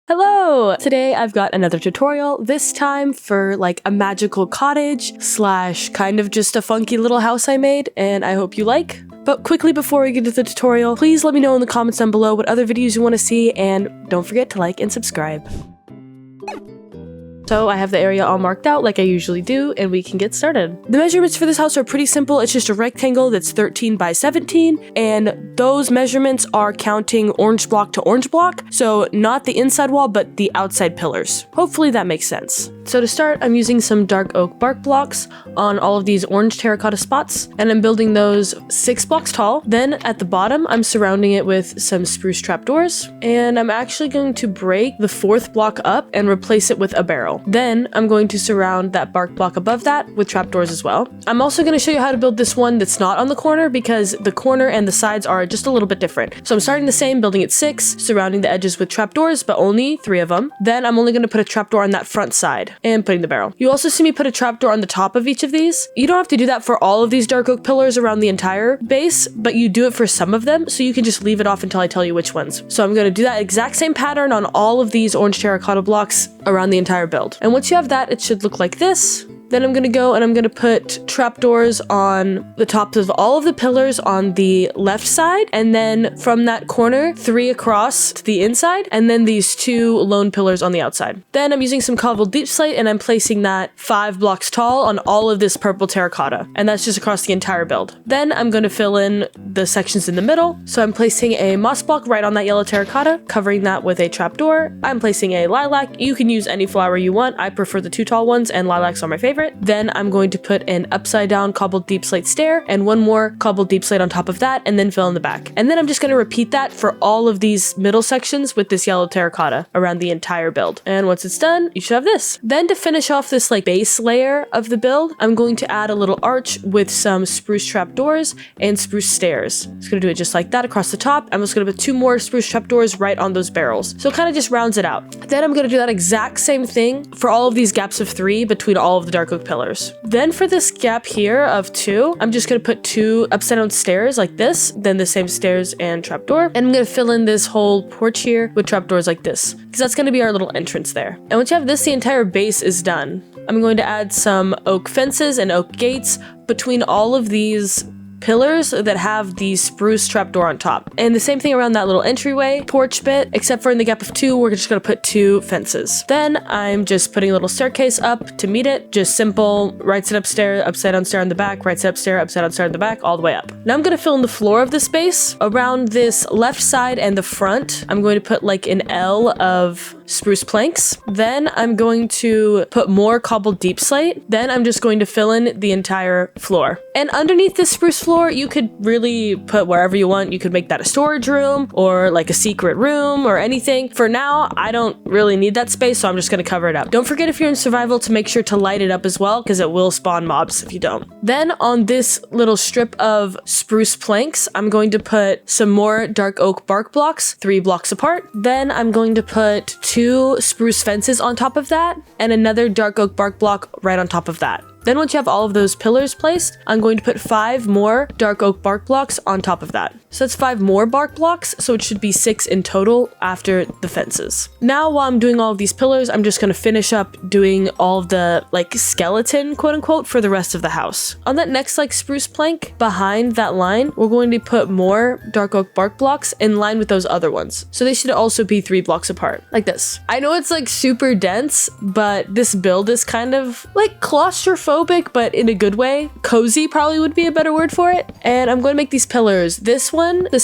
Hello! Today I've got another tutorial, this time for like a magical cottage slash kind of just a funky little house I made, and I hope you like. But quickly before we get to the tutorial, please let me know in the comments down below what other videos you want to see, and don't forget to like and subscribe. So I have the area all marked out like I usually do, and we can get started. The measurements for this house are pretty simple. It's just a rectangle that's 13 by 17, and those measurements are counting orange block to orange block, so not the inside wall, but the outside pillars. Hopefully that makes sense. So to start, I'm using some dark oak bark blocks on all of these orange terracotta spots, and I'm building those 6 blocks tall. Then at the bottom, I'm surrounding it with some spruce trapdoors, and I'm actually going to break the 4th block up and replace it with a barrel. Then I'm going to surround that bark block above that with trapdoors as well. I'm also going to show you how to build this one that's not on the corner, because the corner and the sides are just a little bit different. So I'm starting the same, building it 6, surrounding the edges with trapdoors, but only 3 of them. Then I'm only going to put a trapdoor on that front side and putting the barrel. You also see me put a trapdoor on the top of each of these. You don't have to do that for all of these dark oak pillars around the entire base, but you do it for some of them, so you can just leave it off until I tell you which ones. So I'm going to do that exact same pattern on all of these orange terracotta blocks around the entire build. And once you have that, it should look like this. Then I'm going to go and I'm going to put trapdoors on the tops of all of the pillars on the left side, and then from that corner, 3 across to the inside, and then these 2 lone pillars on the outside. Then I'm using some cobbled deep slate, and I'm placing that 5 blocks tall on all of this purple terracotta, and that's just across the entire build. Then I'm going to fill in the sections in the middle, so I'm placing a moss block right on that yellow terracotta, covering that with a trapdoor. I'm placing a lilac. You can use any flower you want. I prefer the 2 tall ones, and lilacs are my favorite. Then I'm going to put an upside down cobbled deep slate stair and 1 more cobbled deep slate on top of that, and then fill in the back. And then I'm just going to repeat that for all of these middle sections with this yellow terracotta around the entire build. And once it's done, you should have this. Then to finish off this like base layer of the build, I'm going to add a little arch with some spruce trapdoors and spruce stairs. I'm just going to do it just like that across the top. I'm just going to put 2 more spruce trapdoors right on those barrels. So it kind of just rounds it out. Then I'm going to do that exact same thing for all of these gaps of 3 between all of the dark oak pillars. Then for this gap here of 2, I'm just going to put 2 upside down stairs like this, then the same stairs and trapdoor. And I'm going to fill in this whole porch here with trapdoors like this, because that's going to be our little entrance there. And once you have this, the entire base is done. I'm going to add some oak fences and oak gates between all of these pillars that have the spruce trapdoor on top. And the same thing around that little entryway porch bit, except for in the gap of 2, we're just going to put 2 fences. Then I'm just putting a little staircase up to meet it. Just simple right side up stair, upside down stair on the back, right side up stair, upside down stair on the back, all the way up. Now I'm going to fill in the floor of the space. Around this left side and the front, I'm going to put like an L of spruce planks. Then I'm going to put more cobbled deep slate. Then I'm just going to fill in the entire floor. And underneath this spruce floor, you could really put wherever you want. You could make that a storage room or like a secret room or anything. For now, I don't really need that space, so I'm just going to cover it up. Don't forget, if you're in survival, to make sure to light it up as well, because it will spawn mobs if you don't. Then on this little strip of spruce planks, I'm going to put some more dark oak bark blocks, 3 blocks apart. Then I'm going to put 2 spruce fences on top of that and another dark oak bark block right on top of that. Then once you have all of those pillars placed, I'm going to put 5 more dark oak bark blocks on top of that. So that's 5 more bark blocks, so it should be 6 in total after the fences. Now while I'm doing all of these pillars, I'm just going to finish up doing all of the like skeleton, quote unquote, for the rest of the house. On that next like spruce plank behind that line, we're going to put more dark oak bark blocks in line with those other ones. So they should also be 3 blocks apart, like this. I know it's like super dense, but this build is kind of like claustrophobic, but in a good way. Cozy probably would be a better word for it. And I'm going to make these pillars. This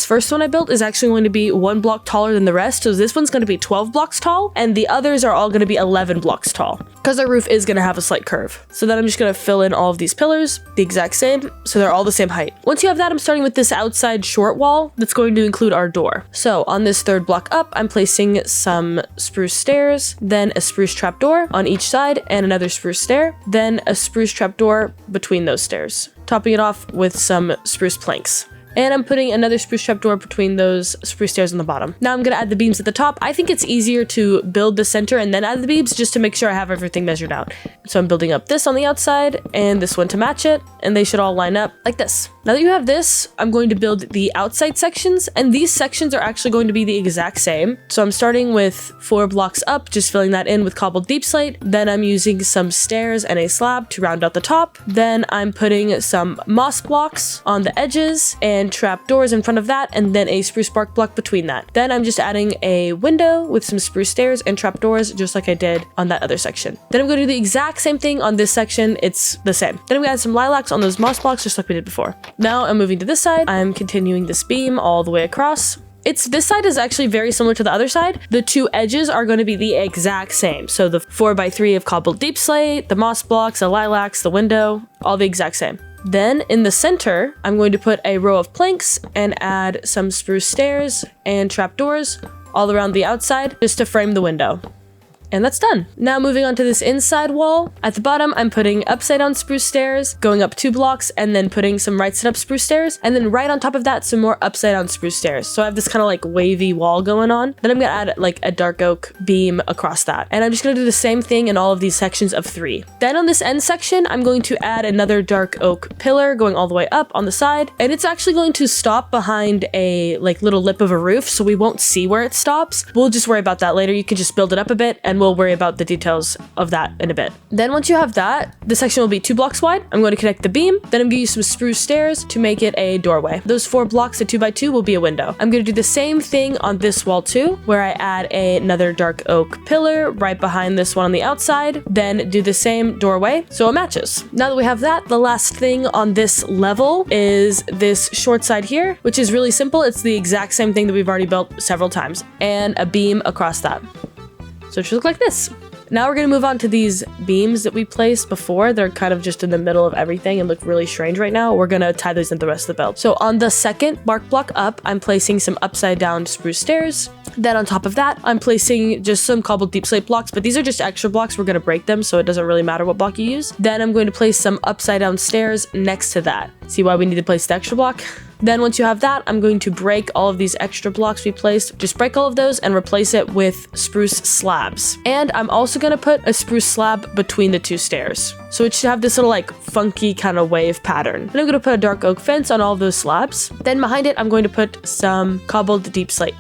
first one I built is actually going to be 1 block taller than the rest. So this one's going to be 12 blocks tall, and the others are all going to be 11 blocks tall, because our roof is going to have a slight curve. So then I'm just going to fill in all of these pillars the exact same, so they're all the same height. Once you have that, I'm starting with this outside short wall that's going to include our door. So on this 3rd block up, I'm placing some spruce stairs, then a spruce trapdoor on each side, and another spruce stair, then a spruce trapdoor between those stairs, topping it off with some spruce planks. And I'm putting another spruce trapdoor between those spruce stairs on the bottom. Now I'm gonna add the beams at the top. I think it's easier to build the center and then add the beams just to make sure I have everything measured out. So I'm building up this on the outside and this one to match it, and they should all line up like this. Now that you have this, I'm going to build the outside sections, and these sections are actually going to be the exact same. So I'm starting with 4 blocks up, just filling that in with cobbled deep slate. Then I'm using some stairs and a slab to round out the top. Then I'm putting some moss blocks on the edges and trapdoors in front of that, and then a spruce bark block between that. Then I'm just adding a window with some spruce stairs and trapdoors, just like I did on that other section. Then I'm going to do the exact same thing on this section. It's the same. Then I'm going to add some lilacs on those moss blocks, just like we did before. Now I'm moving to this side. I'm continuing this beam all the way across. This side is actually very similar to the other side. The 2 edges are going to be the exact same. So the 4x3 of cobbled deep slate, the moss blocks, the lilacs, the window, all the exact same. Then in the center, I'm going to put a row of planks and add some spruce stairs and trapdoors all around the outside just to frame the window. And that's done. Now moving on to this inside wall. At the bottom, I'm putting upside down spruce stairs, going up 2 blocks, and then putting some right side up spruce stairs. And then right on top of that, some more upside down spruce stairs. So I have this kind of like wavy wall going on. Then I'm gonna add like a dark oak beam across that. And I'm just gonna do the same thing in all of these sections of 3. Then on this end section, I'm going to add another dark oak pillar going all the way up on the side. And it's actually going to stop behind a like little lip of a roof, so we won't see where it stops. We'll just worry about that later. You can just build it up a bit and we'll worry about the details of that in a bit. Then once you have that, the section will be 2 blocks wide. I'm going to connect the beam. Then I'm going to use some spruce stairs to make it a doorway. Those 4 blocks at 2x2 will be a window. I'm going to do the same thing on this wall too, where I add another dark oak pillar right behind this one on the outside, then do the same doorway so it matches. Now that we have that, the last thing on this level is this short side here, which is really simple. It's the exact same thing that we've already built several times, and a beam across that. So it should look like this. Now we're going to move on to these beams that we placed before. They're kind of just in the middle of everything and look really strange right now. We're going to tie those into the rest of the build. So on the second bark block up, I'm placing some upside down spruce stairs. Then on top of that, I'm placing just some cobbled deep slate blocks, but these are just extra blocks. We're going to break them, so it doesn't really matter what block you use. Then I'm going to place some upside down stairs next to that. See why we need to place the extra block? Then once you have that, I'm going to break all of these extra blocks we placed. Just break all of those and replace it with spruce slabs. And I'm also going to put a spruce slab between the 2 stairs. So it should have this little like funky kind of wave pattern. Then I'm going to put a dark oak fence on all of those slabs. Then behind it, I'm going to put some cobbled deep slate.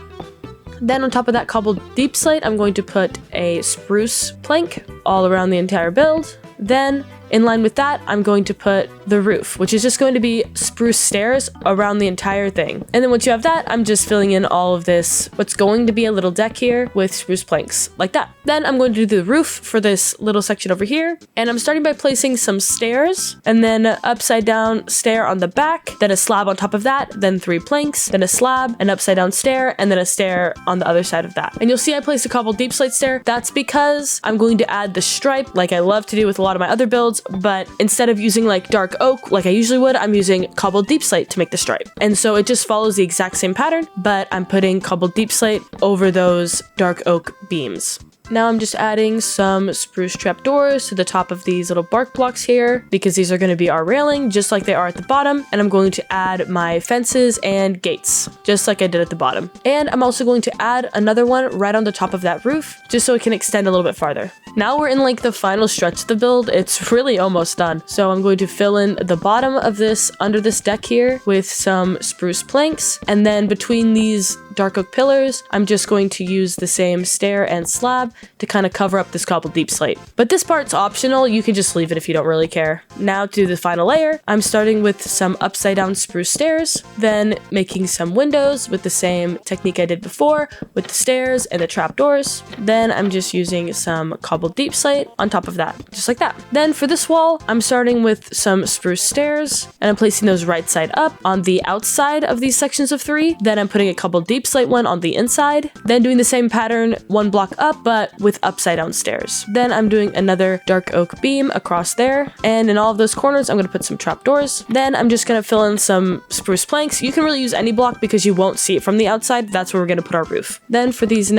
Then on top of that cobbled deep slate, I'm going to put a spruce plank all around the entire build. Then in line with that, I'm going to put the roof, which is just going to be spruce stairs around the entire thing. And then once you have that, I'm just filling in all of this, what's going to be a little deck here with spruce planks like that. Then I'm going to do the roof for this little section over here. And I'm starting by placing some stairs and then an upside down stair on the back, then a slab on top of that, then 3 planks, then a slab, an upside down stair, and then a stair on the other side of that. And you'll see I placed a cobbled deep slate stair. That's because I'm going to add the stripe like I love to do with a lot of my other builds, but instead of using like dark oak like I usually would, I'm using cobbled deep slate to make the stripe. And so it just follows the exact same pattern, but I'm putting cobbled deep slate over those dark oak beams. Now I'm just adding some spruce trapdoors to the top of these little bark blocks here because these are going to be our railing just like they are at the bottom. And I'm going to add my fences and gates just like I did at the bottom. And I'm also going to add another one right on the top of that roof just so it can extend a little bit farther. Now we're in like the final stretch of the build. It's really almost done. So I'm going to fill in the bottom of this under this deck here with some spruce planks. And then between these dark oak pillars, I'm just going to use the same stair and slab to kind of cover up this cobbled deep slate. But this part's optional. You can just leave it if you don't really care. Now to the final layer, I'm starting with some upside down spruce stairs, then making some windows with the same technique I did before with the stairs and the trapdoors. Then I'm just using some cobbled deep slate on top of that, just like that. Then for this wall, I'm starting with some spruce stairs and I'm placing those right side up on the outside of these sections of 3. Then I'm putting a cobbled deep slate one on the inside, then doing the same pattern 1 block up, but with upside down stairs. Then I'm doing another dark oak beam across there, and in all of those corners I'm going to put some trapdoors. Then I'm just going to fill in some spruce planks. You can really use any block because you won't see it from the outside. That's where we're going to put our roof. Then for these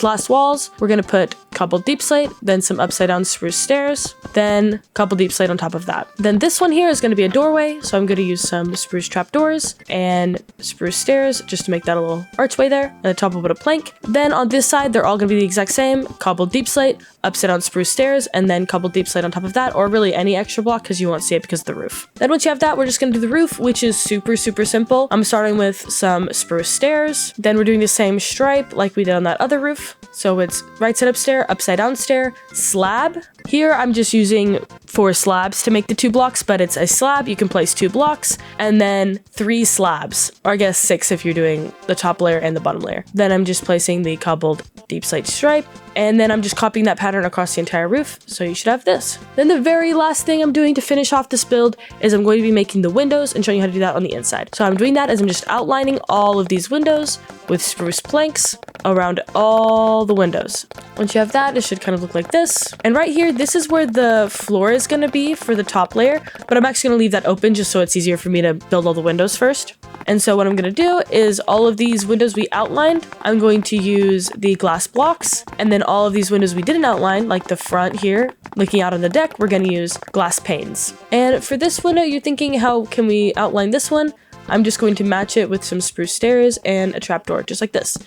last walls, we're going to put cobbled deep slate, then some upside down spruce stairs, then cobbled deep slate on top of that. Then this one here is going to be a doorway, so I'm going to use some spruce trapdoors and spruce stairs just to make that a little archway there, and the top will put a plank. Then on this side, they're all going to be the exact same, cobbled deep slate, upside down spruce stairs, and then cobbled deep slate on top of that, or really any extra block because you won't see it because of the roof. Then once you have that, we're just going to do the roof, which is super simple. I'm starting with some spruce stairs, then we're doing the same stripe like we did on that other roof. So it's right side up stair, upside down stair, slab. Here I'm just using 4 slabs to make the 2 blocks, but it's a slab. You can place 2 blocks and then 3 slabs, or I guess 6 if you're doing the top layer and the bottom layer. Then I'm just placing the cobbled deep slate stripe, and then I'm just copying that pattern across the entire roof. So you should have this. Then the very last thing I'm doing to finish off this build is I'm going to be making the windows and showing you how to do that on the inside. So I'm doing that as I'm just outlining all of these windows with spruce planks around all the windows. Once you have that, it should kind of look like this. And right here, this is where the floor is going to be for the top layer, but I'm actually going to leave that open just so it's easier for me to build all the windows first. And so what I'm going to do is all of these windows we outlined, I'm going to use the glass blocks, and then all of these windows we didn't outline, like the front here, looking out on the deck, we're going to use glass panes. And for this window, you're thinking, how can we outline this one? I'm just going to match it with some spruce stairs and a trapdoor, just like this.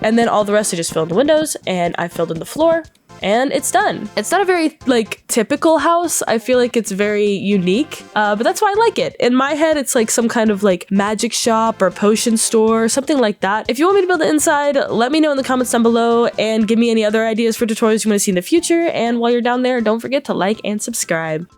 And then all the rest I just filled in the windows, and I filled in the floor, and it's done. It's not a very, like, typical house. I feel like it's very unique, but that's why I like it. In my head, it's like some kind of, like, magic shop or potion store, something like that. If you want me to build it inside, let me know in the comments down below, and give me any other ideas for tutorials you want to see in the future, and while you're down there, don't forget to like and subscribe.